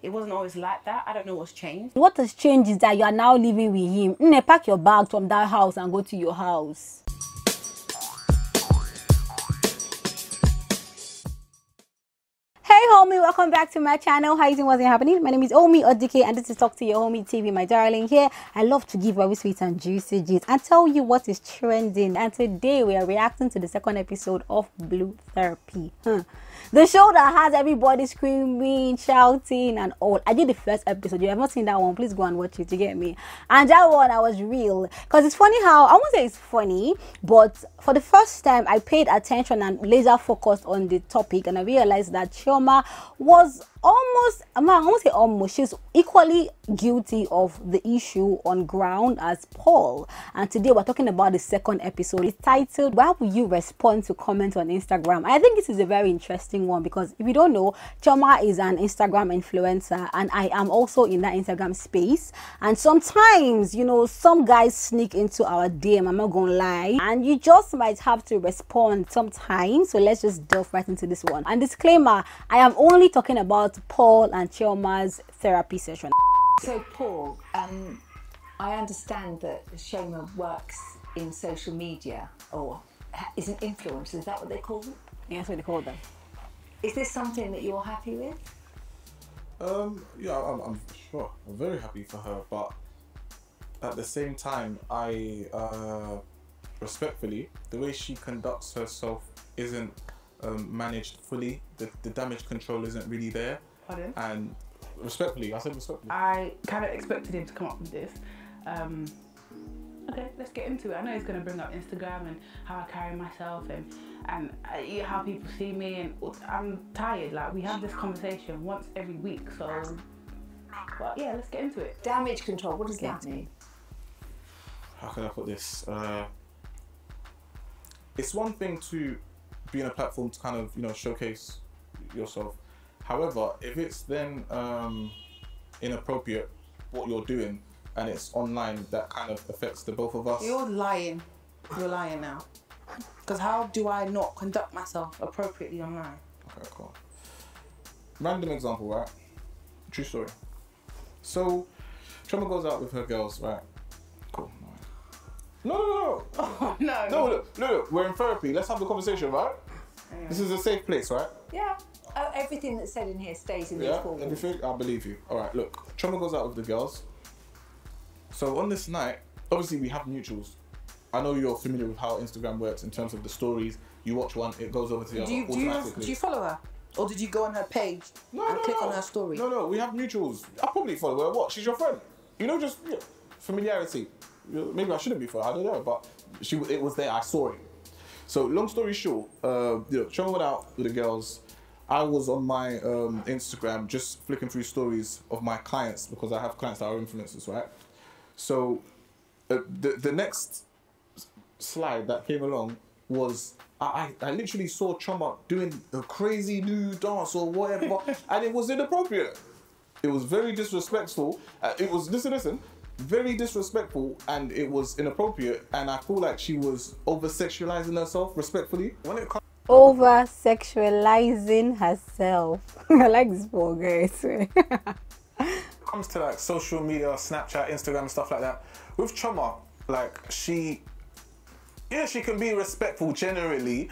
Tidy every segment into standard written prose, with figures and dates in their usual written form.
it wasn't always like that. I don't know what's changed. What has changed is that you are now living with him. Pack your bags from that house and go to your house. Hey homie, welcome back to my channel. How you doing? What's happening? My name is Omi Odike and this is Talk to Your Homie TV, my darling. Here I love to give very sweet and juicy gist and tell you what is trending. And today we are reacting to the second episode of Blue Therapy. The show that has everybody screaming, shouting and all. I did the first episode. You have not seen that one, please go and watch it, you get me? And that one I was real, because it's funny how, I won't say it's funny, but for the first time I paid attention and laser focused on the topic, and I realized that Chioma was almost, I won't say almost, she's equally guilty of the issue on ground as Paul. And today we're talking about the second episode. It's titled, Why Will You Respond to Comments on Instagram? I think this is a very interesting one because if you don't know, Chioma is an Instagram influencer and I am also in that Instagram space. And sometimes, you know, some guys sneak into our DM, I'm not gonna lie, and you just might have to respond sometimes. So let's just delve right into this one. And disclaimer, I am only talking about Paul and Chioma's therapy session. So Paul, I understand that Chioma works in social media or is an influencer, is that what they call them? Yeah, that's what they call them. Is this something that you're happy with? Yeah, I'm sure. I'm very happy for her, but at the same time, I respectfully, the way she conducts herself isn't managed fully. The damage control isn't really there. Pardon? And respectfully, I said respectfully. I kind of expected him to come up with this. Okay, let's get into it. I know he's going to bring up Instagram and how I carry myself and how people see me, and I'm tired. Like, we have this conversation once every week, so but yeah, let's get into it. Damage control, what does that mean? How can I put this? It's one thing to be in a platform to kind of, you know, showcase yourself. However, if it's then inappropriate what you're doing and it's online, that kind of affects the both of us. You're lying. You're lying now. Because how do I not conduct myself appropriately online? Okay, cool. Random example, right? True story. So, Chioma goes out with her girls, right? Cool. No. Oh, no. No, look, we're in therapy. Let's have the conversation, right? Anyway. This is a safe place, right? Yeah. Everything that's said in here stays in these four walls. Everything? I believe you. All right, look. Chioma goes out with the girls. So on this night, obviously we have mutuals. I know you're familiar with how Instagram works in terms of the stories. You watch one, it goes over to the other automatically. Do you follow her? Or did you go on her page and click on her story? No, we have mutuals. I probably follow her. What? She's your friend. You know, just familiarity. Maybe I shouldn't be for her, I don't know, but it was there, I saw it. So long story short, Chioma went out with the girls. I was on my Instagram just flicking through stories of my clients because I have clients that are influencers, right? So the next slide that came along was I literally saw Chioma doing a crazy new dance or whatever, and it was inappropriate. It was very disrespectful. It was, listen, very disrespectful, and it was inappropriate, and I feel like she was over-sexualizing herself, respectfully. When it comes over-sexualizing herself. I like this poor guy, I swear. Comes to like social media, Snapchat, Instagram and stuff like that, with Chioma, like she can be respectful generally,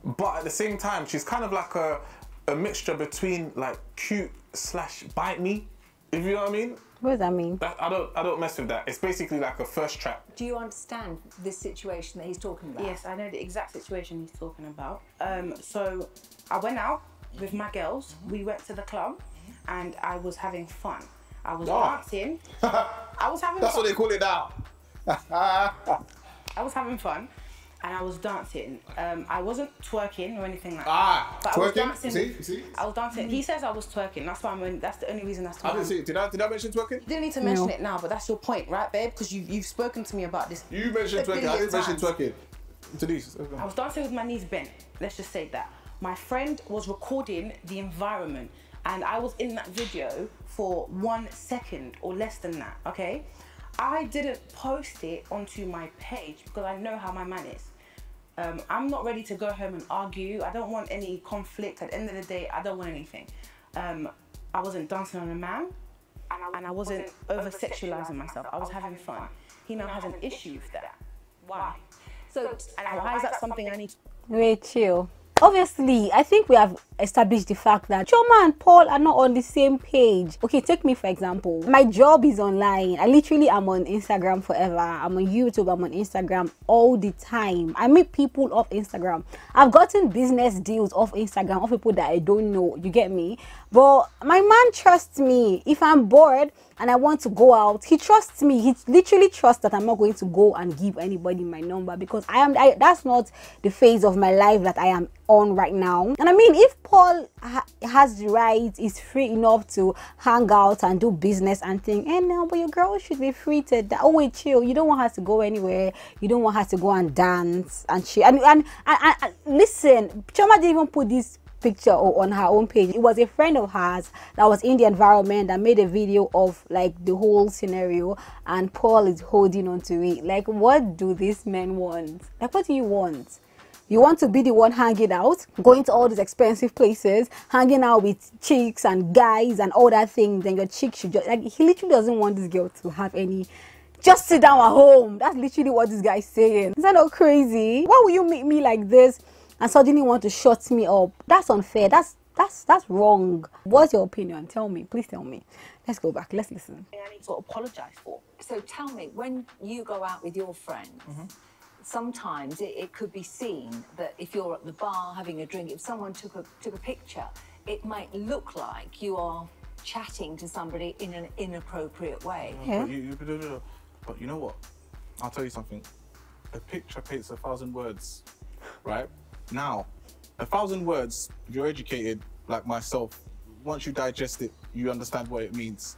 but at the same time she's kind of like a mixture between like cute / bite me, if you know what I mean. What does that mean? I don't mess with that. It's basically like a first trap. Do you understand this situation that he's talking about? Yes, I know the exact situation he's talking about. So I went out with my girls. We went to the club and I was having fun. I was dancing. I was having fun. That's what they call it now. I was having fun and I was dancing. I wasn't twerking or anything like that. But twerking? I was dancing. See? I was dancing. He says I was twerking. That's why that's the only reason that's why. I didn't see it. Did I mention twerking? You didn't need to mention it now, but that's your point, right, babe? Because you've spoken to me about this. You mentioned twerking. I didn't mention twerking. Denise. I was dancing with my knees bent. Let's just say that. My friend was recording the environment and I was in that video for 1 second or less than that, okay? I didn't post it onto my page because I know how my man is. I'm not ready to go home and argue. I don't want any conflict. At the end of the day, I don't want anything. I wasn't dancing on a man, and I wasn't over-sexualizing myself. I was having fun. He now has an issue with that. Why? So, And why is that something I need to... Wait, chill. Obviously, I think we have established the fact that Chioma and Paul are not on the same page. Okay, take me for example. My job is online. I literally am on Instagram forever. I'm on YouTube, I'm on Instagram all the time. I meet people off Instagram. I've gotten business deals off Instagram of people that I don't know. You get me? But my man trusts me. If I'm bored and I want to go out, he trusts me. He literally trusts that I'm not going to go and give anybody my number, because that's not the phase of my life that I am on right now. And I mean, if Paul has the right, is free enough to hang out and do business and think, no, but your girl should be free to that. Oh wait, chill. You don't want her to go anywhere. You don't want her to go and dance and shit. And listen, Chioma didn't even put this picture on her own page. It was a friend of hers that was in the environment that made a video of like the whole scenario, and Paul is holding on to it. Like, what do these men want? Like, what do you want? You want to be the one hanging out, going to all these expensive places, hanging out with chicks and guys and all that thing, then your chick should just, like, he literally doesn't want this girl to have any, just sit down at home. That's literally what this guy is saying. Is that not crazy? Why will you meet me like this and suddenly want to shut me up? That's unfair. That's wrong. What's your opinion? Tell me. Please tell me. Let's go back. Let's listen. I need to apologize for. so tell me, when you go out with your friends, sometimes it could be seen that if you're at the bar having a drink, if someone took a picture, it might look like you are chatting to somebody in an inappropriate way. Yeah. But you know what? I'll tell you something. A picture paints 1,000 words, right? Now, 1,000 words, if you're educated like myself, once you digest it, you understand what it means.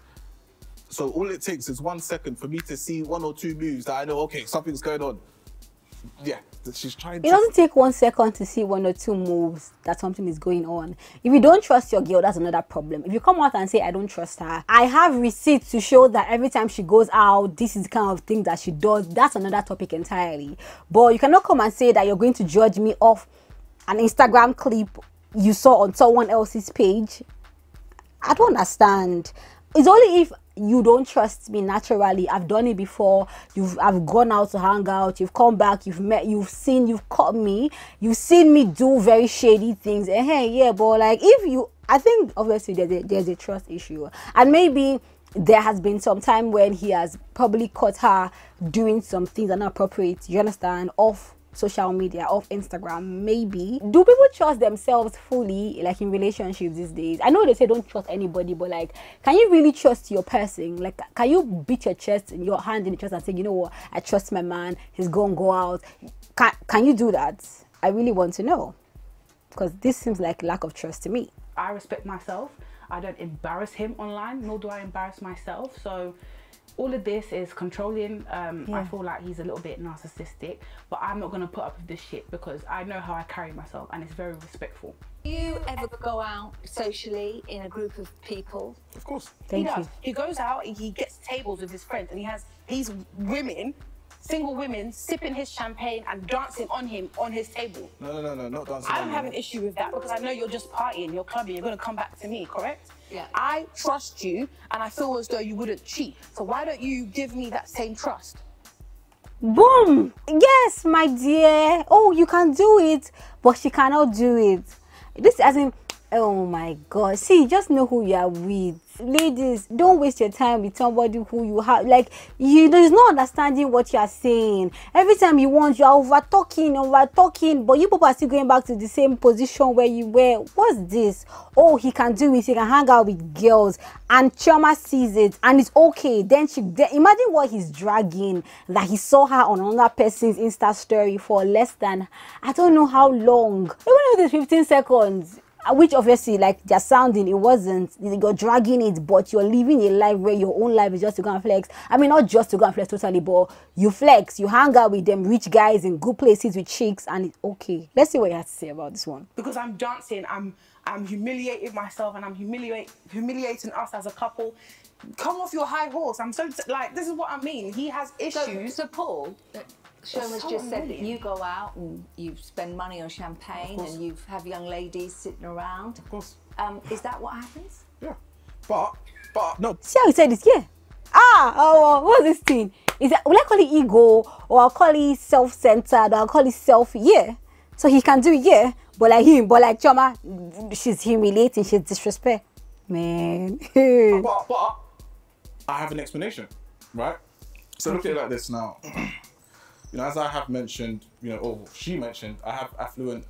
So all it takes is 1 second for me to see 1 or 2 moves that I know, okay, something's going on. Yeah, she's trying to... It doesn't take 1 second to see 1 or 2 moves that something is going on. If you don't trust your girl, that's another problem. If you come out and say, I don't trust her, I have receipts to show that every time she goes out, this is the kind of thing that she does, that's another topic entirely. But you cannot come and say that you're going to judge me off an Instagram clip you saw on someone else's page. I don't understand. It's only if you don't trust me naturally. I've done it before. I've gone out to hang out. You've come back. You've met. You've caught me. You've seen me do very shady things. And hey, yeah, but like I think obviously there's a trust issue, and maybe there has been some time when he has probably caught her doing some things that are not appropriate. You understand? Off social media, off Instagram, maybe. Do people trust themselves fully, like in relationships these days? I know they say don't trust anybody, but like, can you really trust your person? Like, can you beat your chest and your hand in the chest and say, you know what, I trust my man, he's gonna go out? Can you do that? I really want to know, because this seems like lack of trust to me. I respect myself. I don't embarrass him online, nor do I embarrass myself. So all of this is controlling. I feel like he's a little bit narcissistic, but I'm not going to put up with this shit because I know how I carry myself and it's very respectful. Do you ever go out socially in a group of people? Of course. Thank He you. does. He goes out, he gets tables with his friends, and he's women, single women, sipping his champagne and dancing on his table. No, not dancing. I don't have an issue with that because I know you're just partying, you're clubbing, you're going to come back to me, correct? Yeah. I trust you and I feel as though you wouldn't cheat. So why don't you give me that same trust? Boom! Yes, my dear. Oh, you can do it, but she cannot do it. This as in, oh my God. See, just know who you are with. Ladies, don't waste your time with somebody who you have, like, there's no understanding what you are saying. Every time you want, you are over talking, but you people are still going back to the same position where you were. What's this? Oh, he can do it, he can hang out with girls, and Chioma sees it and it's okay. Then imagine what he's dragging, that he saw her on another person's Insta story for less than, I don't know how long, even if it's 15 seconds, which obviously, like, they're sounding, it wasn't, you're dragging it, but you're living a life where your own life is just to go and flex. I mean, not just to go and flex totally, but you flex, you hang out with them rich guys in good places with chicks, and it's okay. Let's see what you have to say about this one. Because I'm dancing, I'm humiliating myself and I'm humiliating us as a couple. Come off your high horse. I'm so, like, this is what I mean. He has issues. So Paul, Chioma's so just said that annoying. you go out and you spend money on champagne and you have young ladies sitting around. Of course. Is that what happens? Yeah. But no. See how he said this? Yeah. What's this thing? Is that, will I call it ego, or I'll call it self-centered, or I'll call it selfie? Yeah. So he can do it, yeah. But like him, but like Chioma, she's humiliating, she's disrespect. Man. but I have an explanation, right? So look at it like this now. You know, as I have mentioned, you know, or she mentioned, I have affluent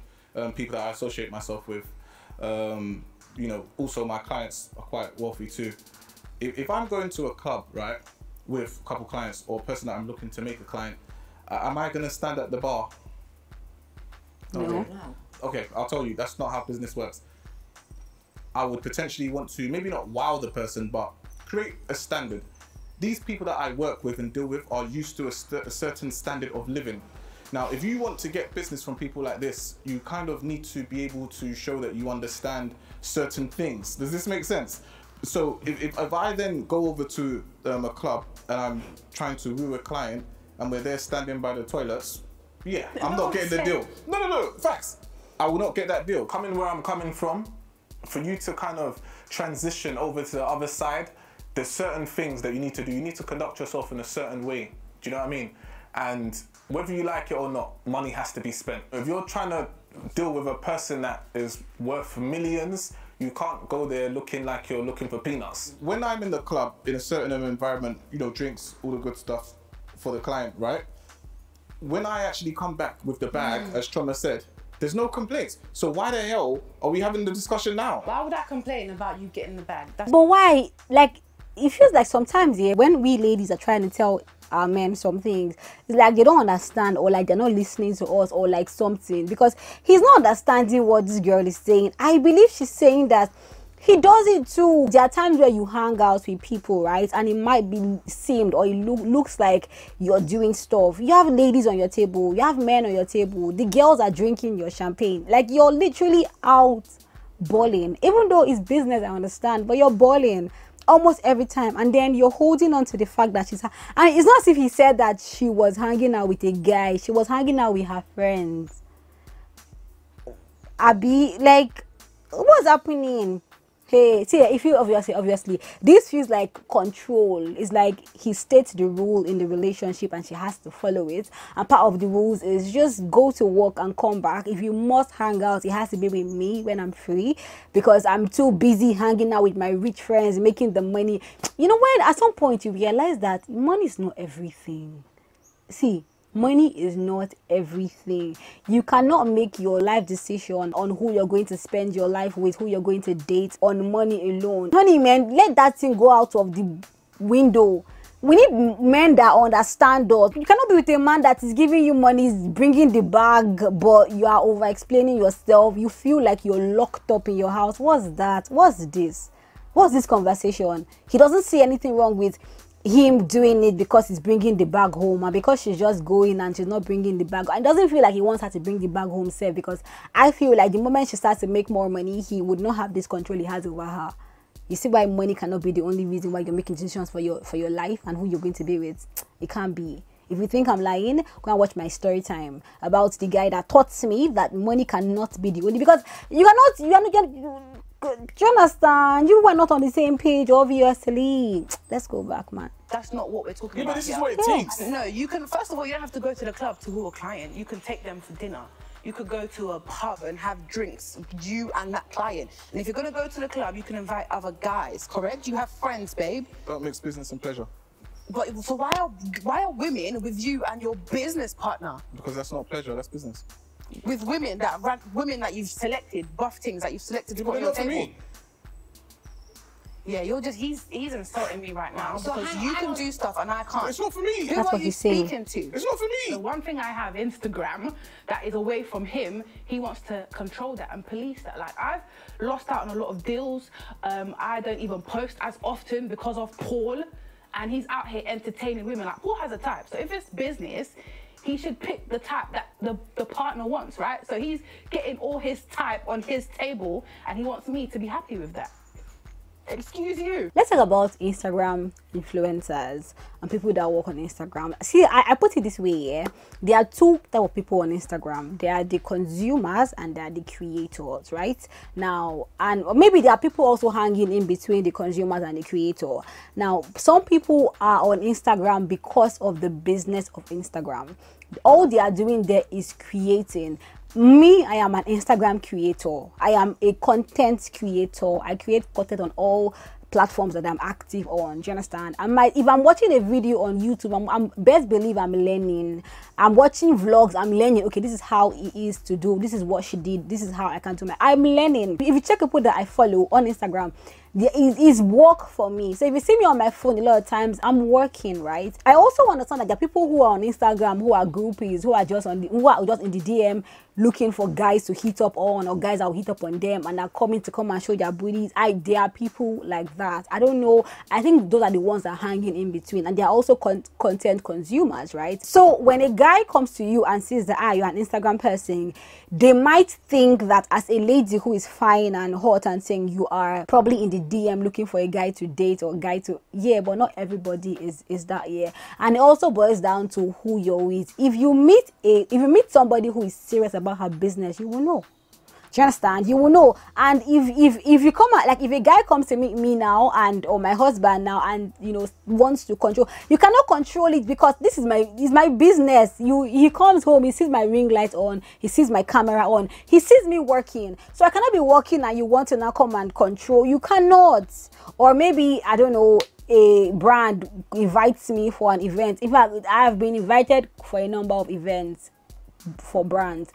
people that I associate myself with. You know, also my clients are quite wealthy too. If I'm going to a club, right, with a couple clients or a person that I'm looking to make a client, am I going to stand at the bar? No. Okay, I'll tell you, that's not how business works. I would potentially want to, maybe not wow the person, but create a standard. These people that I work with and deal with are used to a certain standard of living. Now, if you want to get business from people like this, you kind of need to be able to show that you understand certain things. Does this make sense? So if I then go over to a club and I'm trying to woo a client and we're there standing by the toilets, yeah, I'm not getting the deal. No, facts. I will not get that deal. Coming where I'm coming from, for you to kind of transition over to the other side, there's certain things that you need to do. You need to conduct yourself in a certain way. Do you know what I mean? And whether you like it or not, money has to be spent. If you're trying to deal with a person that is worth millions, you can't go there looking like you're looking for peanuts. When I'm in the club, in a certain environment, you know, drinks, all the good stuff for the client, right? When I actually come back with the bag, as Chioma said, there's no complaints. So why the hell are we having the discussion now? Why would I complain about you getting the bag? That's But why? Like, it feels like sometimes, yeah, when we ladies are trying to tell our men some things, it's like they don't understand, or like they're not listening to us, or like something, because he's not understanding what this girl is saying. I believe she's saying that he does it too. There are times where you hang out with people, right, and it might be seemed, or it looks like you're doing stuff. You have ladies on your table, you have men on your table, the girls are drinking your champagne, like you're literally out balling. Even though it's business, I understand, but you're balling almost every time, and then you're holding on to the fact that she's, and it's not as if he said that she was hanging out with a guy. She was hanging out with her friends. Abby, like, what's happening? Hey, see, if you obviously this feels like control. It's like he states the rule in the relationship and she has to follow it, and part of the rules is just go to work and come back. If you must hang out, it has to be with me when I'm free, because I'm too busy hanging out with my rich friends, making the money. You know, when at some point you realize that money is not everything. See, money is not everything. You cannot make your life decision on who you're going to spend your life with, who you're going to date, on money alone. Honey, man, let that thing go out of the window. We need men that understand us. You cannot be with a man that is giving you money, is bringing the bag, but you are over explaining yourself. You feel like you're locked up in your house. What's that? What's this? What's this conversation? He doesn't see anything wrong with him doing it because he's bringing the bag home, and because she's just going and she's not bringing the bag. And it doesn't feel like he wants her to bring the bag home safe, because I feel like the moment she starts to make more money, he would not have this control he has over her. You see why money cannot be the only reason why you're making decisions for your life and who you're going to be with. It can't be. If you think I'm lying, go and watch my story time about the guy that taught me that money cannot be the only, because you are not, do you understand? You were not on the same page, obviously. Let's go back, man. That's not what we're talking about. But this here. is what it takes. No, you can, first of all, you don't have to go to the club to woo a client. You can take them for dinner. You could go to a pub and have drinks, you and that client. And if you're going to go to the club, you can invite other guys, correct? You have friends, babe. Don't mix business and pleasure. But so why are women with you and your business partner? Because that's not pleasure, that's business. With women that you've selected, buff things that you've selected to put on But your not for table. me. Yeah, you're just, he's insulting me right now, So because hang you on, can do stuff and I can't. It's not for me. Who That's are what you he's saying. speaking to? It's not for The me. one thing I have, Instagram, that is away from him, he wants to control that and police that. Like, I've lost out on a lot of deals. I don't even post as often because of Paul, and he's out here entertaining women. Like, Paul has a type, so if it's business, he should pick the type that the partner wants, right? So he's getting all his type on his table, and he wants me to be happy with that. Excuse you. Let's talk about Instagram influencers and people that work on Instagram. See, I put it this way, yeah. There are two type of people on Instagram. There are the consumers and there are the creators, right? Now, and maybe there are people also hanging in between the consumers and the creator. Now, some people are on Instagram because of the business of Instagram. All they are doing there is creating. Me, I am an Instagram creator. I am a content creator. I create content on all platforms that I'm active on. Do you understand? If I'm watching a video on YouTube, I'm best believe I'm learning. I'm watching vlogs, I'm learning. Okay, this is how it is to do. This is what she did. This is how I can do I'm learning. If you check people that I follow on Instagram, there is work for me. So if you see me on my phone a lot of times, I'm working, right? I also understand that there are people who are on Instagram who are groupies, who are just in the DM looking for guys to hit up on, or guys that will hit up on them and are coming to come and show their booties. There are people like that. I don't know. I think those are the ones that are hanging in between, and they are also content consumers, right? So when a guy comes to you and says that you're an Instagram person, they might think that as a lady who is fine and hot and saying you are probably in the DM looking for a guy to date or a guy to, yeah, but not everybody is that, yeah. And it also boils down to who you're with. If you meet somebody who is serious about her business, you will know. Do you understand? You will know. And if you come out, like if a guy comes to meet me now or my husband now and wants to control, you cannot control it, because this is my business. He comes home, he sees my ring light on, he sees my camera on, he sees me working. So I cannot be working and you want to now come and control. You cannot. Or maybe, I don't know, a brand invites me for an event. In fact, I have been invited for a number of events for brands.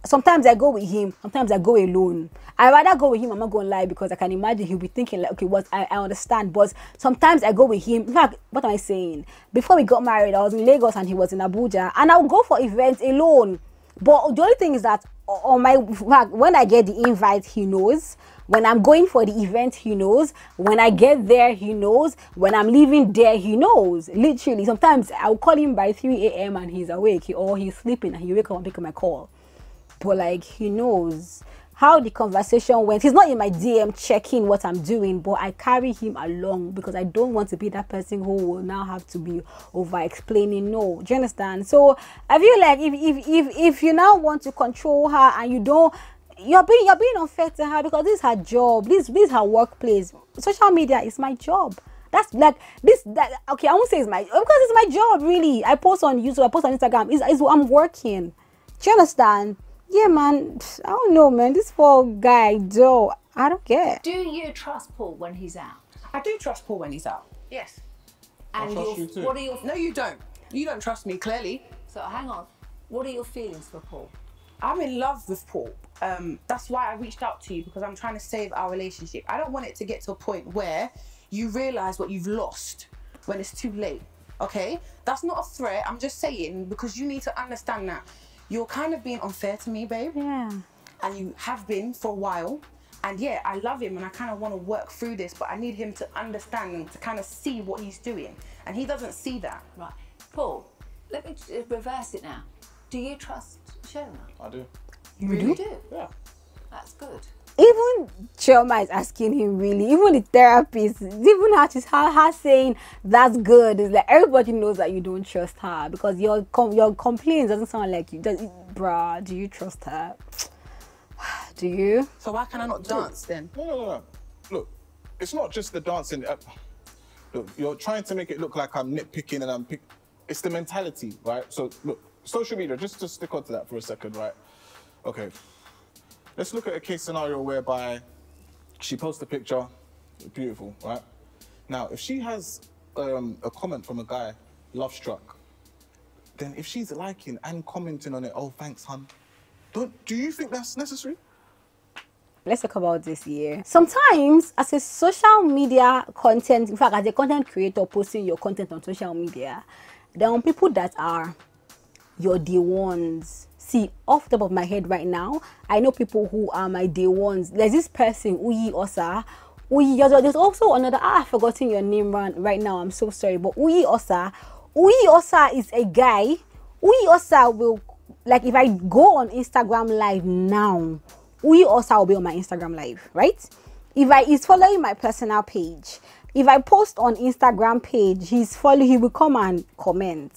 Sometimes I go with him, sometimes I go alone. I rather go with him, I'm not going to lie, because I can imagine he'll be thinking like, okay, I understand, but sometimes I go with him. In fact, what am I saying? Before we got married, I was in Lagos and he was in Abuja, and I would go for events alone. But the only thing is that when I get the invite, he knows. When I'm going for the event, he knows. When I get there, he knows. When I'm leaving there, he knows. Literally, sometimes I'll call him by 3 a.m. and he's awake, or he's sleeping and he wake up and pick up my call. But like, he knows how the conversation went. He's not in my DM checking what I'm doing, but I carry him along because I don't want to be that person who will now have to be over explaining. No, do you understand? So I feel like if you now want to control her and you're being unfair to her, because this is her job, this is her workplace. Social media is my job. That's like okay, I won't say it's my, because it's my job, really. I post on YouTube, I post on Instagram. I'm working. Do you understand? Yeah, man. I don't know, man. This poor guy, Joe, I don't get. Do you trust Paul when he's out? I do trust Paul when he's out. Yes. And what are your? No, you don't. You don't trust me, clearly. So hang on. What are your feelings for Paul? I'm in love with Paul. That's why I reached out to you, because I'm trying to save our relationship. I don't want it to get to a point where you realize what you've lost when it's too late. Okay? That's not a threat. I'm just saying, because you need to understand that you're kind of being unfair to me, babe. Yeah. And you have been for a while. And yeah, I love him and I kind of want to work through this, but I need him to understand and to kind of see what he's doing. And he doesn't see that. Right. Paul, let me reverse it now. Do you trust Chioma? I do. You do? Yeah. That's good. Even Chioma is asking him, really. Even the therapist, even her saying that's good. It's like everybody knows that you don't trust her, because your complaints doesn't sound like you. Bruh, do you trust her? Do you? So why can I not dance then? No. Look, it's not just the dancing. Look, you're trying to make it look like I'm nitpicking and it's the mentality, right? So look, social media, just to stick onto that for a second, right? Okay. Let's look at a case scenario whereby she posts a picture, beautiful, right? Now, if she has a comment from a guy, love struck, then if she's liking and commenting on it, oh, thanks, hun, do you think that's necessary? Let's talk about this year. Sometimes, as a social media content, in fact, as a content creator posting your content on social media, there are people that are your day ones. See, off the top of my head right now, I know people who are my day ones. There's this person, Uyi Osa. There's also another, I've forgotten your name right now, I'm so sorry, but Uyi Osa. Uyi Osa is a guy. Uyi Osa will, like, if I go on Instagram live now, Uyi Osa will be on my Instagram live, right? he's following my personal page. If I post on Instagram page, he will come and comment.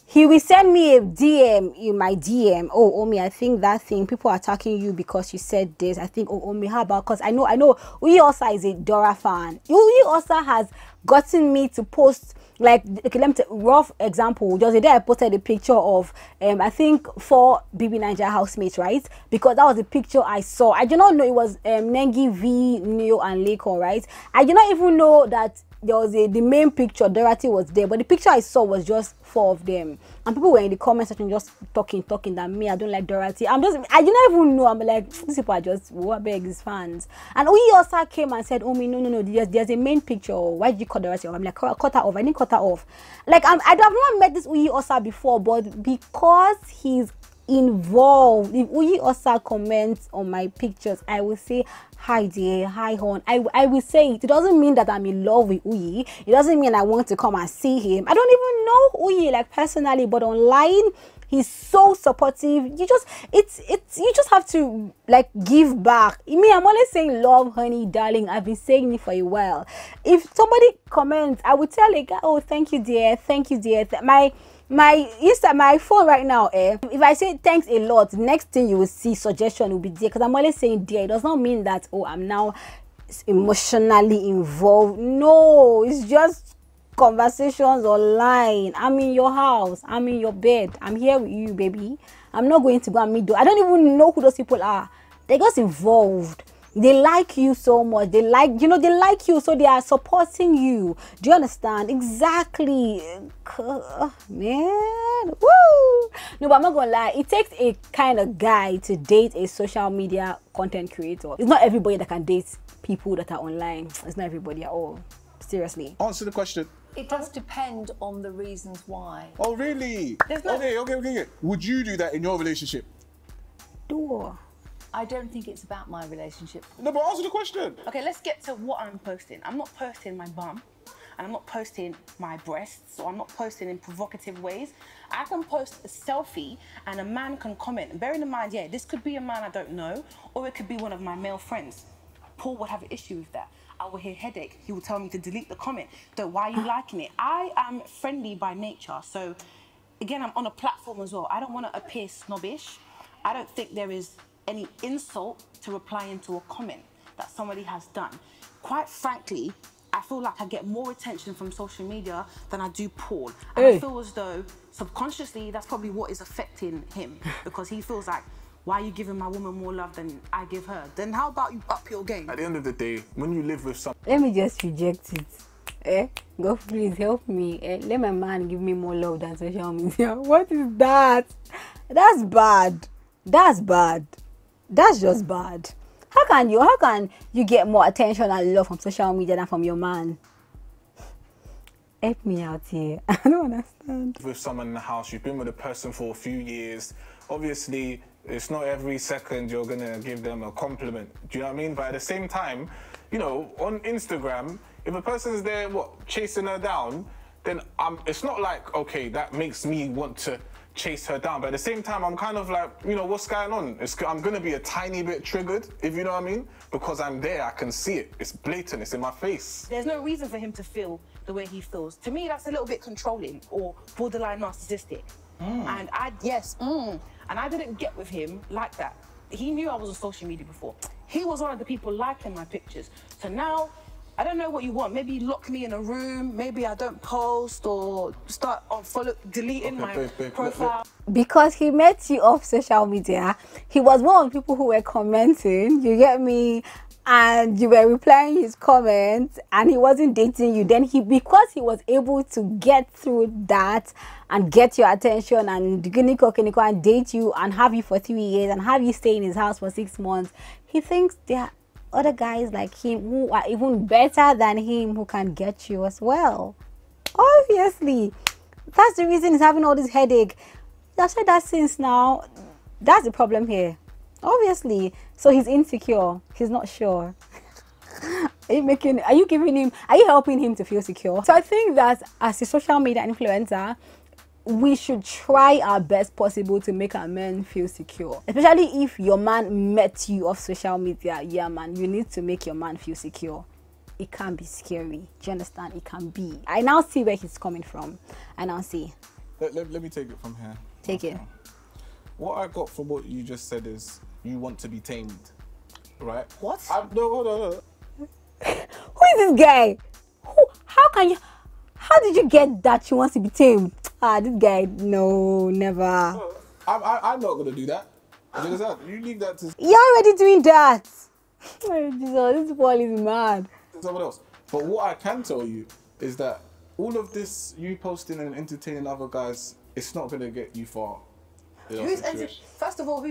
He will send me a DM in my DM. Oh, Omi, I think that thing, people are attacking you because you said this. I think, oh, Omi, how about, because I know Uyi Osa is a Dora fan. Uyi Osa has gotten me to post, like, okay, let me take rough example. Just the day I posted a picture of, I think 4 BB Niger housemates, right? Because that was the picture I saw. I did not know it was Nengi, V, Neo, and Leko, right? I did not even know that there was the main picture, Dorothy was there, but the picture I saw was just 4 of them, and people were in the comment section just talking that me, I don't like Dorothy. I didn't even know. I'm like, these people are just what begs fans. And Uyi also came and said, oh me, no, there's a main picture. Why did you cut Dorothy off? I'm like, cut her off. I didn't cut her off. Like, I have not met this Uyi Osa before, but because he's involved, if Uyi Osa comments on my pictures, I will say, hi dear, hi hon. I will say it. It doesn't mean that I'm in love with Uyi. It doesn't mean I want to come and see him. I don't even know Uyi like personally, but online he's so supportive. You just have to like give back. Me, I'm always saying love, honey, darling. I've been saying it for a while. If somebody comments, I would tell a guy, oh, thank you dear, thank you dear. My phone right now, if I say thanks a lot, the next thing you will see suggestion will be dear, because I'm always saying dear. It does not mean that, oh, I'm now emotionally involved. No, it's just conversations online. I'm in your house, I'm in your bed, I'm here with you, baby. I'm not going to go and meet you. I don't even know who those people are. They got involved. They like you so much. They like you, so they are supporting you. Do you understand? Exactly. Man. Woo! No, but I'm not gonna lie. It takes a kind of guy to date a social media content creator. It's not everybody that can date people that are online. It's not everybody at all. Seriously. Answer the question. It does depend on the reasons why. Oh, really? Okay. Would you do that in your relationship? Do. I don't think it's about my relationship. No, but answer the question. Okay, let's get to what I'm posting. I'm not posting my bum, and I'm not posting my breasts, or I'm not posting in provocative ways. I can post a selfie and a man can comment. And bearing in mind, yeah, this could be a man I don't know, or it could be one of my male friends. Paul would have an issue with that. I will hear headache. He will tell me to delete the comment. So why are you liking it? I am friendly by nature. So again, I'm on a platform as well. I don't want to appear snobbish. I don't think there is any insult to replying to a comment that somebody has done. Quite frankly, I feel like I get more attention from social media than I do Paul. And I feel as though subconsciously that's probably what is affecting him, because he feels like, why are you giving my woman more love than I give her? Then how about you up your game? At the end of the day, when you live with someone... Let me just reject it. God, please help me. Let my man give me more love than social media. What is that? That's bad. That's bad. That's just bad. How can you get more attention and love from social media than from your man? Help me out here. I don't understand. With someone in the house, you've been with a person for a few years. Obviously, it's not every second you're gonna give them a compliment. Do you know what I mean? But at the same time, you know, on Instagram, if a person's there, chasing her down, then it's not like, okay, that makes me want to chase her down. But at the same time, I'm kind of like, you know, what's going on? I'm gonna be a tiny bit triggered, if you know what I mean, because I'm there, I can see it. It's blatant, it's in my face. There's no reason for him to feel the way he feels. To me, that's a little bit controlling or borderline narcissistic. And I didn't get with him like that. He knew I was on social media before. He was one of the people liking my pictures. So now, I don't know what you want. Maybe lock me in a room. Maybe I don't post, or start deleting my profile. Because he met you off social media, he was one of the people who were commenting. You get me? And you were replying his comments, and he wasn't dating you. Then because he was able to get through that and get your attention and and date you and have you for 3 years and have you stay in his house for 6 months, he thinks there are other guys like him who are even better than him who can get you as well. Obviously, that's the reason he's having all this headache. I've said that since now. That's the problem here. Obviously, so he's insecure. He's not sure. Are you helping him to feel secure? So I think that as a social media influencer, we should try our best possible to make our men feel secure, especially if your man met you off social media. Yeah, man, you need to make your man feel secure. It can be scary. Do you understand? It can be. I now see where he's coming from. I now see. Let me take it from here. Take it. What I got from what you just said is you want to be tamed, right? What? No, hold on. Who is this guy? How did you get that she wants to be tamed? This guy, no, never. I'm not gonna do that. You understand? You leave that to You're already doing that. Oh, Jesus, this ball is mad. someone else. But what I can tell you is that all of this, you posting and entertaining other guys, it's not gonna get you far. First of all,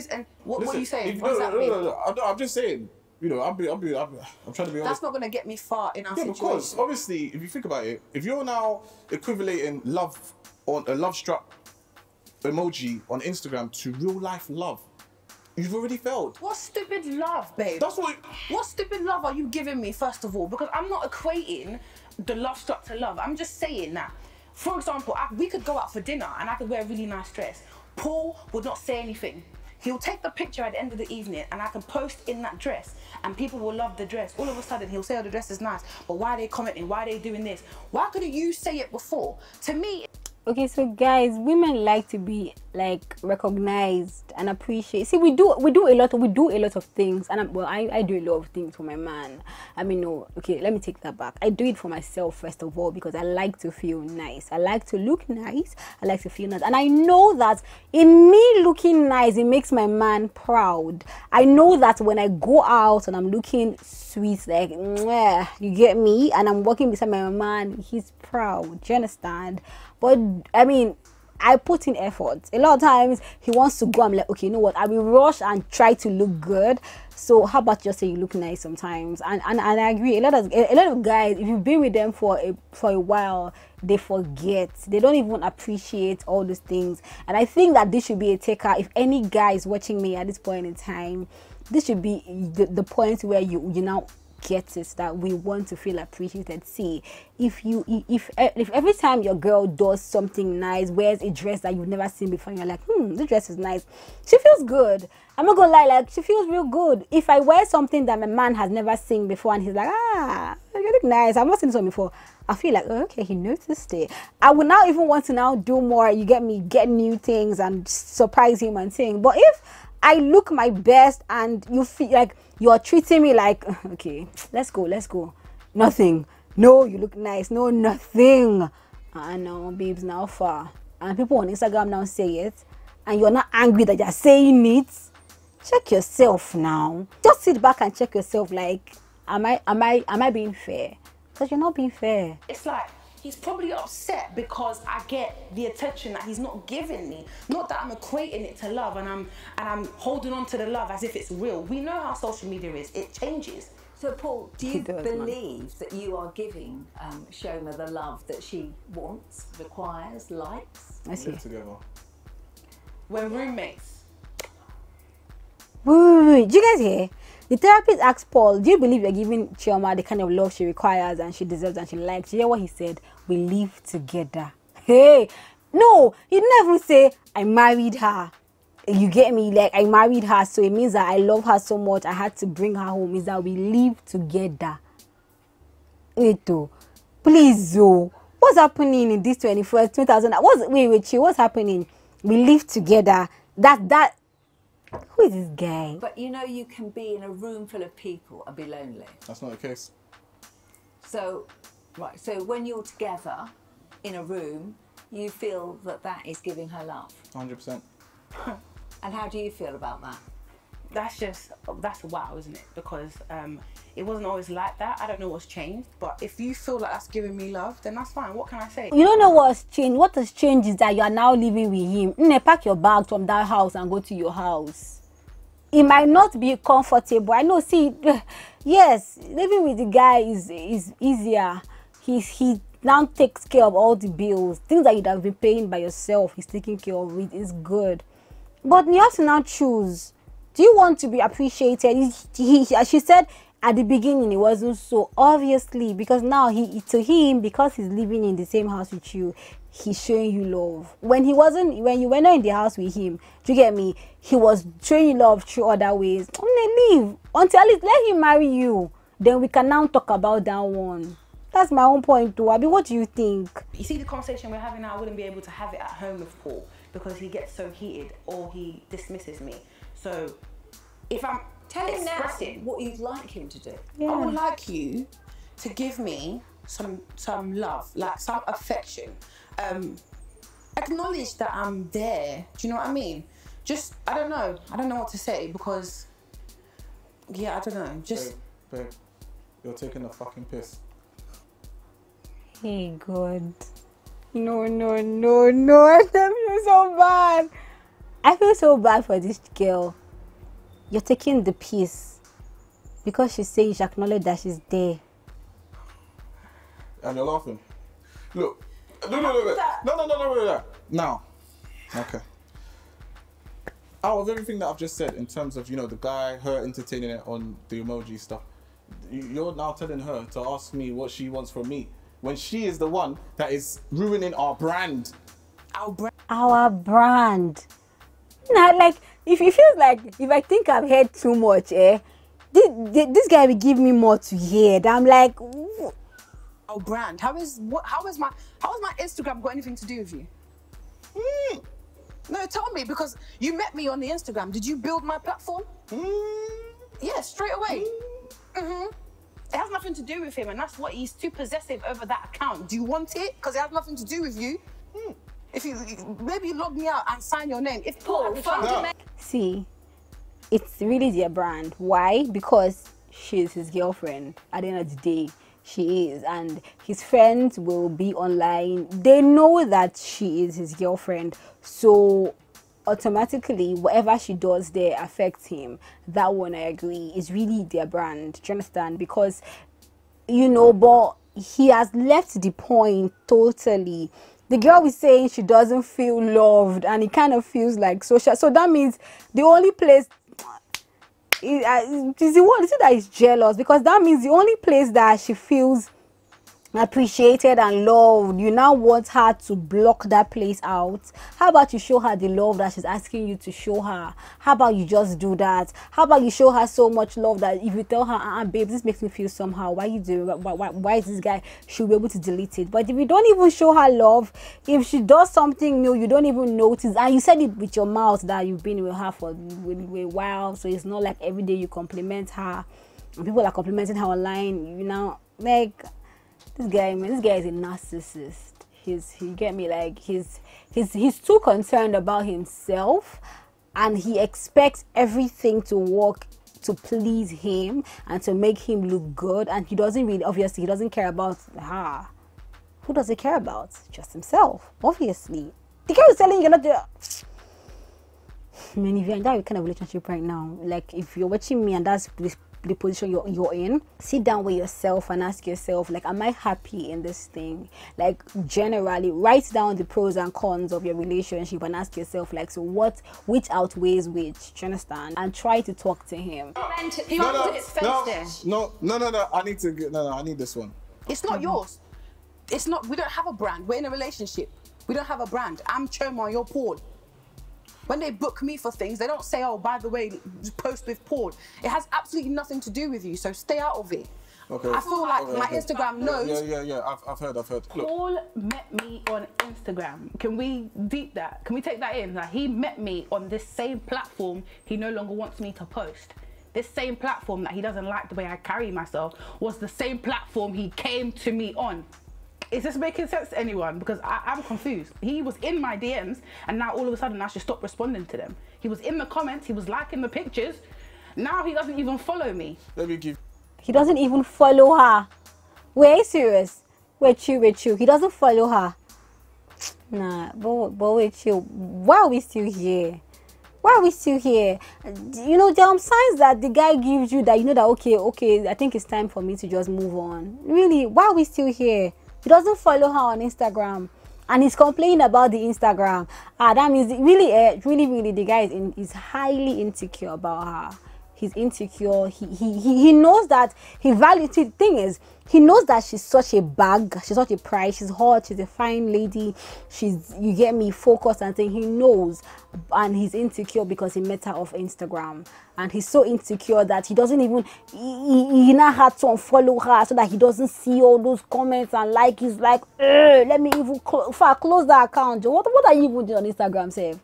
what are you saying? No, What does that mean? no. I'm just saying. You know, I'm trying to be honest. That's not going to get me far in our Yeah, situation. because obviously, if you think about it, if you're now equivalating love on a love struck emoji on Instagram to real life love, you've already failed. What stupid love, babe? That's what. What stupid love are you giving me, first of all? Because I'm not equating the love struck to love. I'm just saying that. For example, we could go out for dinner and I could wear a really nice dress. Paul would not say anything. He'll take the picture at the end of the evening and I can post in that dress and people will love the dress. All of a sudden he'll say, oh, the dress is nice, but why are they commenting? Why are they doing this? Why couldn't you say it before? To me... Okay, so guys, women like to be like recognized and appreciated. See, we do a lot of things, and I do a lot of things for my man. I mean, no, okay, let me take that back. I do it for myself first of all because I like to feel nice. I like to look nice. I like to feel nice, and I know that in me looking nice, it makes my man proud. I know that when I go out and I'm looking sweet, like mwah, you get me, and I'm walking beside my man, he's proud. Do you understand? But I mean, I put in effort. A lot of times he wants to go. I'm like, okay, you know what? I will rush and try to look good. So how about just say you look nice sometimes? And I agree. A lot of guys, if you've been with them for a while, they forget. They don't even appreciate all those things. And I think that this should be a taker. If any guy is watching me at this point in time, this should be the point where you now get it, that we want to feel appreciated. See, if every time your girl does something nice, wears a dress that you've never seen before, and you're like, this dress is nice, she feels good. I'm not gonna lie, like, she feels real good. If I wear something that my man has never seen before and he's like, you look nice, I've not seen something before, I feel like, oh, okay, he noticed it. I would now even want to now do more, you get me, get new things and surprise him and sing. But if I look my best and you feel like you're treating me like, okay, let's go. Nothing. No, you look nice. No, nothing. I know, babes, now far. And people on Instagram now say it. And you're not angry that you're saying it. Check yourself now. Just sit back and check yourself like, am I being fair? Because you're not being fair. It's like, he's probably upset because I get the attention that he's not giving me. Not that I'm equating it to love and I'm holding on to the love as if it's real. We know how social media is. It changes. So Paul, do you believe that you are giving Chioma the love that she wants, requires, likes? I see. Live together. We're roommates. Wait, do you guys hear? The therapist asked Paul, do you believe you're giving Chioma the kind of love she requires and she deserves and she likes? You hear what he said? We live together. Hey, no, he didn't even say, I married her. You get me? Like, I married her, so it means that I love her so much, I had to bring her home. Is that we live together. Wait, please, what's happening in this 21st, 2000? What's happening? We live together. That. Who is this guy? But you know, you can be in a room full of people and be lonely. That's not the case. So, right, so when you're together in a room, you feel that is giving her love. 100%. And how do you feel about that? That's wow, isn't it? Because it wasn't always like that. I don't know what's changed, but if you feel like that's giving me love, then that's fine. What can I say? You don't know what's changed. What has changed is that you are now living with him. Pack your bags from that house and go to your house. It might not be comfortable. I know, see, yes, living with the guy is easier. He now takes care of all the bills. Things that you'd have been paying by yourself, he's taking care of it. It's good. But you have to now choose. Do you want to be appreciated? She said at the beginning it wasn't so, obviously, because now to him, because he's living in the same house with you, he's showing you love. When you were not in the house with him, do you get me? He was showing you love through other ways. Leave until at least let him marry you. Then we can now talk about that one. That's my own point too. Abi, what do you think? You see, the conversation we're having now, I wouldn't be able to have it at home with Paul because he gets so heated or he dismisses me. So if I'm Tell him now expressing what you'd like him to do. Yeah. I would like you to give me some love, like some affection. Acknowledge that I'm there. Do you know what I mean? Just, I don't know what to say because, yeah, I don't know. Just, Babe, you're taking a fucking piss. Hey God. No. I feel so bad. I feel so bad for this girl. You're taking the piss because she's saying she acknowledge that she's there. And you're laughing. Look. No. Now. Okay. Out of everything that I've just said in terms of, the guy, her entertaining it on the emoji stuff, you're now telling her to ask me what she wants from me when she is the one that is ruining our brand. Our brand. Now, like, if it feels like, if I think I've heard too much, this guy will give me more to hear. I'm like, ooh. our brand. How is my Instagram got anything to do with you? No, tell me, because you met me on the Instagram. Did you build my platform? Yeah, straight away. It has nothing to do with him, and that's what he's too possessive over that account. Do you want it? Because it has nothing to do with you. If you maybe log me out and sign your name. If Paul, See, it's really their brand. Why? Because she's his girlfriend. At the end of the day, she is, and his friends will be online. They know that she is his girlfriend, so automatically whatever she does there affects him. That one, I agree, is really their brand. Do you understand? Because but he has left the point totally. The girl is saying she doesn't feel loved, and it kind of feels like social. So that means the only place is the one that is jealous, because that means the only place that she feels appreciated and loved, you now want her to block that place out. How about you show her the love that she's asking you to show her? How about you just do that? How about you show her so much love that if you tell her, babe, this makes me feel somehow, why you do, why is this guy, she'll be able to delete it. But if you don't even show her love, if she does something new, you don't even notice, and you said it with your mouth that you've been with her for a while, so it's not like every day you compliment her and people are complimenting her online, like, this guy is a narcissist. You get me? Like, he's too concerned about himself, and he expects everything to work to please him and to make him look good, and he doesn't care about her. Who does he care about? Just himself, obviously. The girl is telling you you're not there. I mean, if you're in that kind of relationship right now, like, if you're watching me and that's the position you're in, sit down with yourself and ask yourself, like, am I happy in this thing? Like, generally write down the pros and cons of your relationship and ask yourself, like, so which outweighs which? Do you understand? And try to talk to him. I need this one. It's not yours. It's not. We don't have a brand. We're in a relationship. We don't have a brand. I'm Chioma, you're Paul. When they book me for things, they don't say, oh, by the way, post with Paul. It has absolutely nothing to do with you, so stay out of it. Okay. I feel like my Instagram knows. Yeah. I've heard. Look. Paul met me on Instagram. Can we deep that? Can we take that in? Like, he met me on this same platform he no longer wants me to post. This same platform that he doesn't like the way I carry myself was the same platform he came to me on. Is this making sense to anyone? Because I'm confused. He was in my DMs, and now all of a sudden I should stop responding to them. He was in the comments, he was liking the pictures. Now he doesn't even follow me. Let me give. He doesn't even follow her. Wait, serious? Wait, you. He doesn't follow her. Nah, but wait, you. Why are we still here? Why are we still here? There are signs that the guy gives you that that okay, I think it's time for me to just move on. Really, why are we still here? He doesn't follow her on Instagram, and he's complaining about the Instagram. That means really, the guy is highly insecure about her. he's insecure. He knows that he values. The thing is, he knows that she's such a bag, she's such a prize, she's hot, she's a fine lady, she's, you get me, focused and thing. He knows, and he's insecure because he met her off Instagram, and he's so insecure that he doesn't even, he now had to unfollow her so that he doesn't see all those comments and like. He's like, let me even close the account. What are you even doing on Instagram, Save?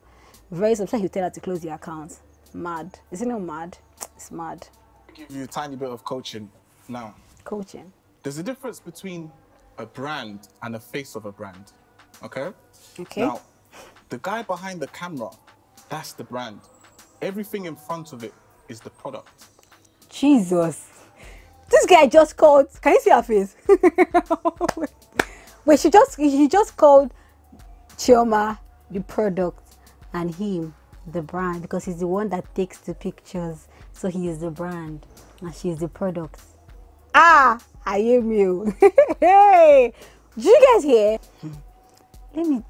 Very upset. He'll tell her to close the account. Mad. Isn't it mad? It's mad. I'll give you a tiny bit of coaching now. Coaching. There's a difference between a brand and a face of a brand, okay? Okay. Now, the guy behind the camera, that's the brand. Everything in front of it is the product. Jesus. This guy just called, can you see her face? Wait, he just called Chioma the product and him the brand, because he's the one that takes the pictures. So he is the brand and she's the product. Ah, I am you. Hey, did you guys hear?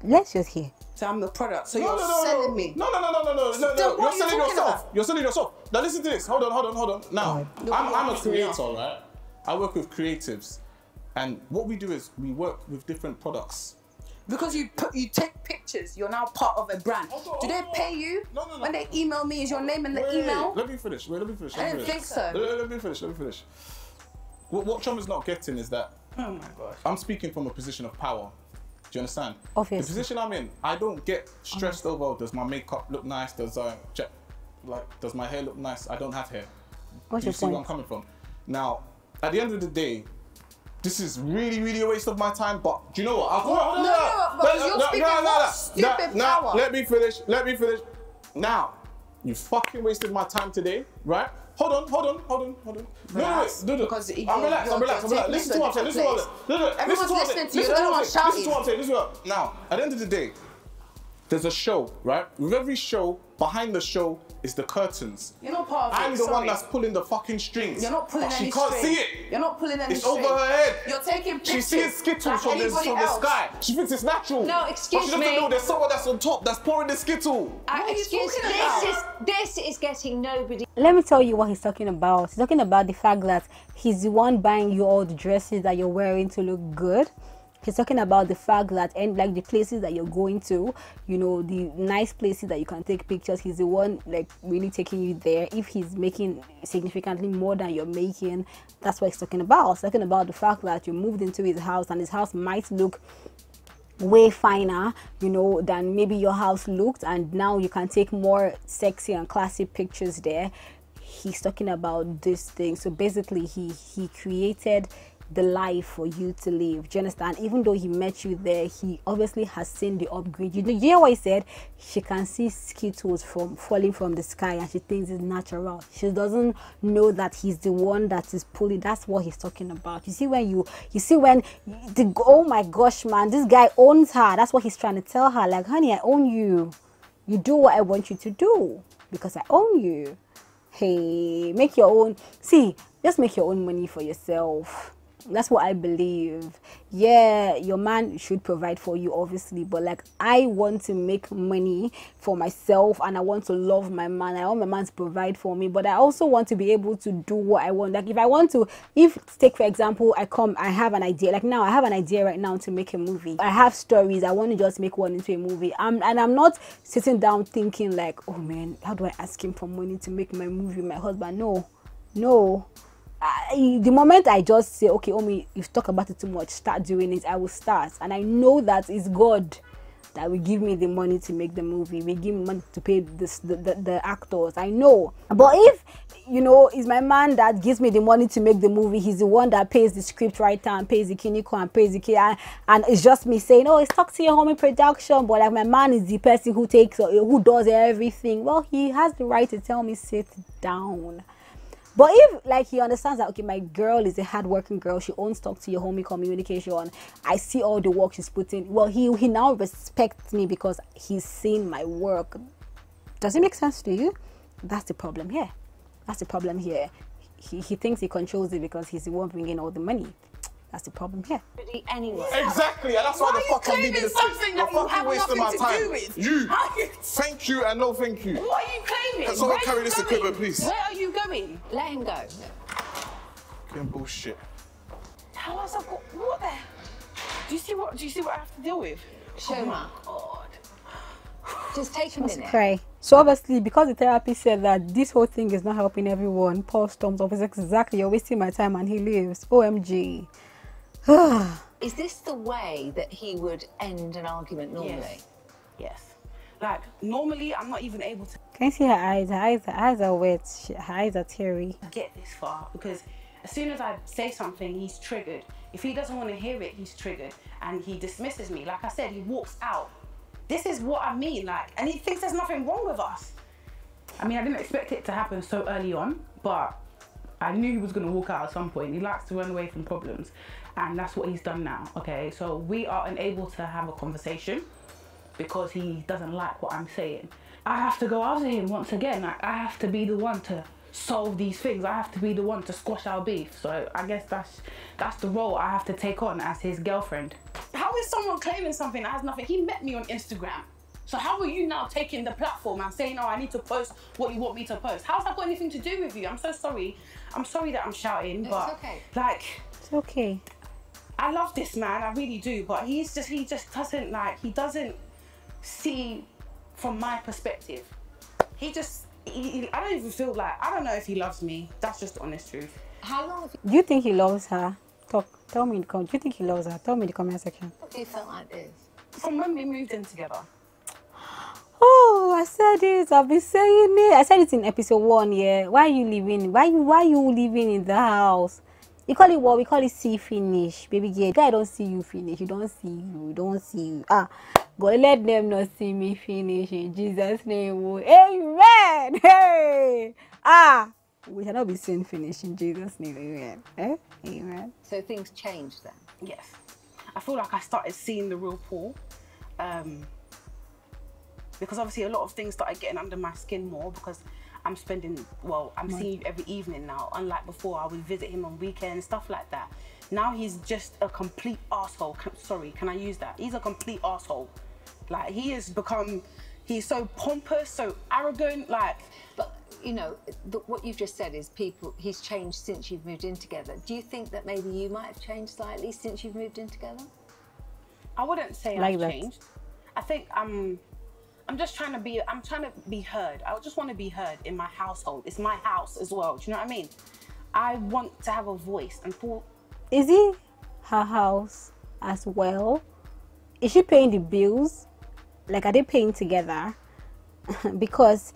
Let's just hear. So I'm the product. So you're selling me. No. You're selling yourself. You're selling yourself. Now listen to this. Hold on. Now, I'm a creator, right? I work with creatives, and what we do is we work with different products. Because you take pictures, you're now part of a brand. Do they pay you? No. When they email me, is your name in the email? Let me finish. Let me finish. I didn't think so. Let me finish. What Choma's not getting is that Oh my gosh. I'm speaking from a position of power. Do you understand? Obviously. The position I'm in, I don't get stressed over, does my makeup look nice? Does my hair look nice? I don't have hair. What's Do you your see where point? I'm coming from? Now, at the end of the day, this is really a waste of my time, but do you know what? Because you're speaking from stupid power. Let me finish. Now, you fucking wasted my time today, right? Hold on. Relax, No. because I'm relaxed. Listen to what I'm saying. Everyone's listening to you. Everyone's shouting. Listen to what I'm saying. Now, at the end of the day, there's a show, right? With every show, behind the show is the curtains. You're not part of it. I'm the one that's pulling the fucking strings. You're not pulling but any she can't string. see it. You're not pulling any It's string. over her head. You're taking pictures. She sees Skittles like from the anybody else. sky. She thinks it's natural. No, excuse but she doesn't me. know there's someone that's on top that's pouring the Skittle. Excuse me, this is getting nobody. Let me tell you what he's talking about. He's talking about the fact that he's the one buying you all the dresses that you're wearing to look good. He's talking about the fact that, and like the places that you're going to, you know, the nice places that you can take pictures, he's the one like really taking you there. If he's making significantly more than you're making, that's what he's talking about. He's talking about the fact that you moved into his house and his house might look way finer, you know, than maybe your house looked, and now you can take more sexy and classy pictures there. He's talking about this thing. So basically he created the life for you to live. Do you understand? Even though he met you there, he obviously has seen the upgrade. You know, you hear what he said? She can see Skittles from falling from the sky and she thinks it's natural. She doesn't know that he's the one that is pulling. That's what he's talking about. You see when oh my gosh, man, this guy owns her. That's what he's trying to tell her. Like, honey, I own you. You do what I want you to do because I own you. Hey, make your own. See, just make your own money for yourself. That's what I believe. Yeah, your man should provide for you, obviously, but like, I want to make money for myself and I want to love my man. I want my man to provide for me, but I also want to be able to do what I want. Like, take for example, I have an idea. Like now, I have an idea right now to make a movie. I have stories. I want to just make one into a movie. And I'm not sitting down thinking like, oh man, how do I ask him for money to make my movie? My husband, no. The moment I just say, okay, Omi, you've talked about it too much, start doing it, I will start. And I know that it's God that will give me the money to make the movie. We give me money to pay the actors. I know. But if, you know, it's my man that gives me the money to make the movie, he's the one that pays the script writer and pays the kiniko and pays the kid, and it's just me saying, oh, it's Talk to Your Homie production, but like my man is the person who does everything. Well, he has the right to tell me, sit down. But if like he understands that, okay, my girl is a hardworking girl, she owns Talk to Your Homie communication, I see all the work she's put in, well, he now respects me because he's seen my work. Does it make sense to you? That's the problem here. He thinks he controls it because he's the one bringing all the money. That's the problem here. Anyway. Exactly, and that's why the fuck I'm leaving the something that you have nothing to do with? You. Thank you and no thank you. What are you claiming? Can someone carry this equipment, please? Where are you going? going? Let him go. Fucking bullshit. Tell us what the. Do you see what I have to deal with? Chioma. Oh God. Just take a minute. Cry. So obviously, because the therapist said that this whole thing is not helping everyone, Paul storms off. It's exactly, you're wasting my time, and he leaves. OMG. Is this the way that he would end an argument normally? Yes. Yes. Like normally, I'm not even able to Can you see her eyes? Her eyes are wet. Her eyes are teary. get this far because as soon as I say something, he's triggered. If he doesn't want to hear it, he's triggered and he dismisses me. Like I said, he walks out. This is what I mean, like, and he thinks there's nothing wrong with us. I mean, I didn't expect it to happen so early on, but I knew he was going to walk out at some point. He likes to run away from problems, and that's what he's done now, okay? So we are unable to have a conversation because he doesn't like what I'm saying. I have to go after him once again. Like, I have to be the one to solve these things. I have to be the one to squash our beef. So I guess that's the role I have to take on as his girlfriend. How is someone claiming something that has nothing? He met me on Instagram. So how are you now taking the platform and saying, oh, I need to post what you want me to post? How's that got anything to do with you? I'm so sorry. I'm sorry that I'm shouting, but it's okay. like, It's okay. I love this man, I really do, but he just doesn't like, he doesn't see from my perspective. I don't even feel like, I don't know if he loves me. That's just the honest truth. How long have Do you think he loves her? Tell me in the comment. Do you think he loves her? Tell me in the comment section. you felt like this? From when we moved in together. Oh, I said it. I've been saying it. I said it in episode 1. Yeah. Why are you living? Why you living in the house? You call it what? We call it see finish, baby girl. I don't see you finish. You don't see you. You don't see you. God, let them not see me finish in Jesus' name. Amen. Hey. We shall not be seen finish in Jesus' name. Amen. Amen. So things changed then? Yes. I feel like I started seeing the real Paul. Because obviously a lot of things started getting under my skin more because I'm seeing you every evening now. Unlike before, I would visit him on weekends, stuff like that. Now he's just a complete arsehole. Sorry, can I use that? He's a complete arsehole. Like, he's so pompous, so arrogant, like. But, you know, what you've just said is he's changed since you've moved in together. Do you think that maybe you might have changed slightly since you've moved in together? I wouldn't say I've changed. I think I'm just trying to be heard. I just want to be heard in my household. It's my house as well. Do you know what I mean? I want to have a voice. And Paul, is it her house as well? Is she paying the bills? Like, are they paying together? Because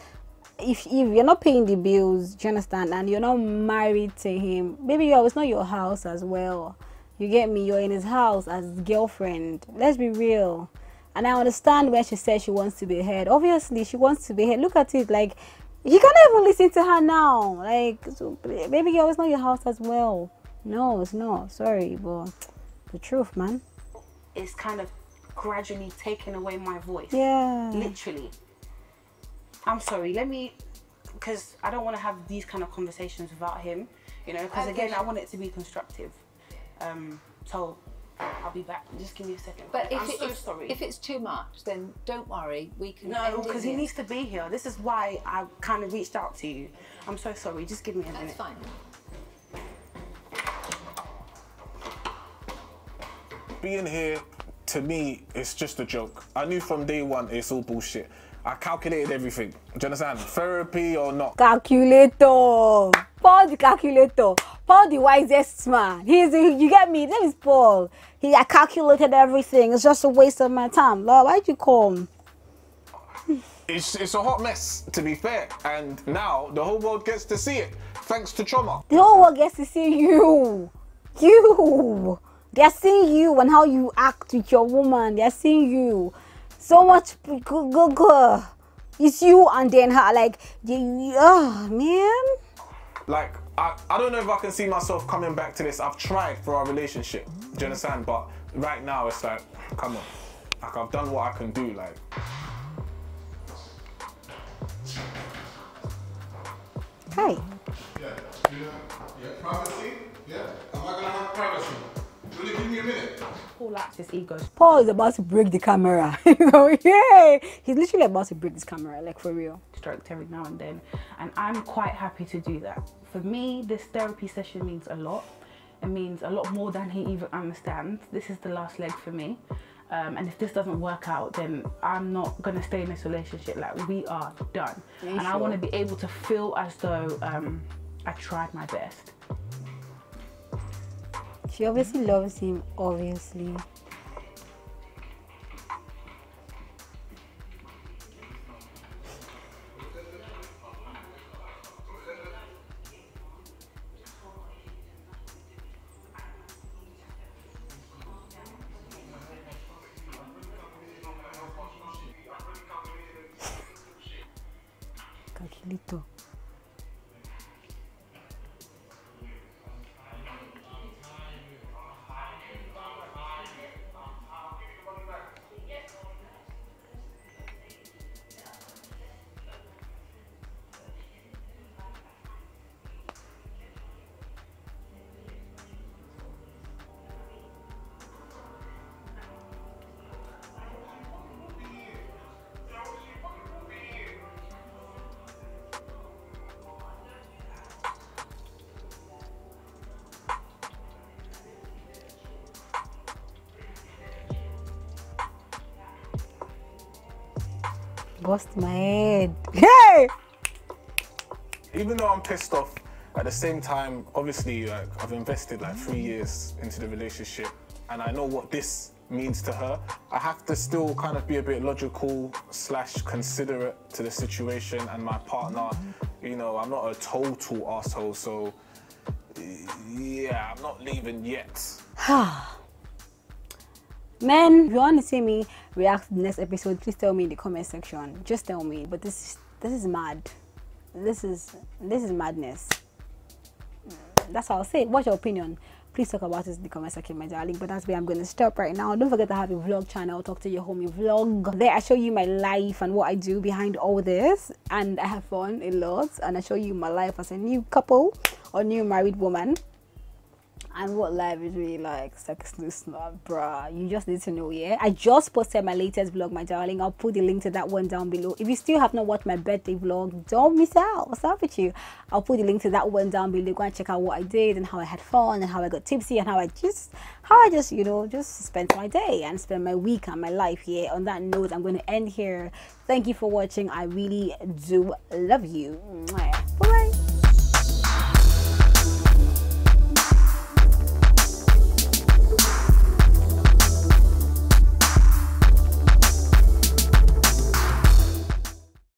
if you're not paying the bills, do you understand? And you're not married to him, maybe it's not your house as well. You get me? You're in his house as his girlfriend. Let's be real. And I understand when she says she wants to be heard. Obviously, she wants to be heard. Look at it. Like, he can't even listen to her now. Like, so, baby girl, it's not your house as well. No, it's not. Sorry, but the truth, man. It's kind of gradually taking away my voice. Yeah. Literally. I'm sorry. Because I don't want to have these kind of conversations without him. You know, because again, I want it to be constructive. So I'll be back. Just give me a second. But I'm so sorry. If it's too much, then don't worry. We can. No, because he needs to be here. This is why I kind of reached out to you. I'm so sorry. Just give me a minute. That's fine. Being here, to me, it's just a joke. I knew from day one it's all bullshit. I calculated everything. Do you understand? Therapy or not. Calculator. Paul the calculator. Paul the wisest man. You get me? His name is Paul. I calculated everything. It's just a waste of my time. Lord, why'd you come? It's a hot mess, to be fair. And now the whole world gets to see it. Thanks to Chioma. The whole world gets to see you. You. They're seeing you and how you act with your woman. They're seeing you. So much good. It's you and then her. Like, man. Like, I don't know if I can see myself coming back to this. I've tried for our relationship. Do you understand? But right now, it's like, come on. Like, I've done what I can do. Like. Hi. Yeah, privacy? Yeah. Am I gonna have privacy? Will you give me a minute? Paul likes his ego. Paul is about to break the camera. Yeah, he's literally about to break this camera, like for real. Stroked every now and then, and I'm quite happy to do that. For me, this therapy session means a lot. It means a lot more than he even understands. This is the last leg for me. And if this doesn't work out, then I'm not gonna stay in this relationship. Like, we are done. And I want to be able to feel as though I tried my best. She obviously loves him, obviously. Calculito. Bust my head. Hey! Even though I'm pissed off, at the same time, obviously, like, I've invested like 3 years into the relationship, and I know what this means to her. I have to still kind of be a bit logical / considerate to the situation and my partner. You know, I'm not a total asshole, so yeah, I'm not leaving yet. Man, if you want to see me react to the next episode, please tell me in the comment section. Just tell me. But this is mad. This is madness. That's how I'll say it. What's your opinion? Please talk about it in the comment section, my darling. But that's where I'm going to stop right now. Don't forget to have a vlog channel, Talk to Your Homie vlog. There I show you my life and what I do behind all this, and I have fun a lot, and I show you my life as a new couple or new married woman. And what life is really like. Sexless, bruh. You just need to know, yeah? I just posted my latest vlog, my darling. I'll put the link to that one down below. If you still have not watched my birthday vlog, don't miss out. What's up with you? I'll put the link to that one down below. Go and check out what I did and how I had fun and how I got tipsy and how I just, you know, just spent my day and spent my week and my life here. On that note, I'm going to end here. Thank you for watching. I really do love you. Mwah.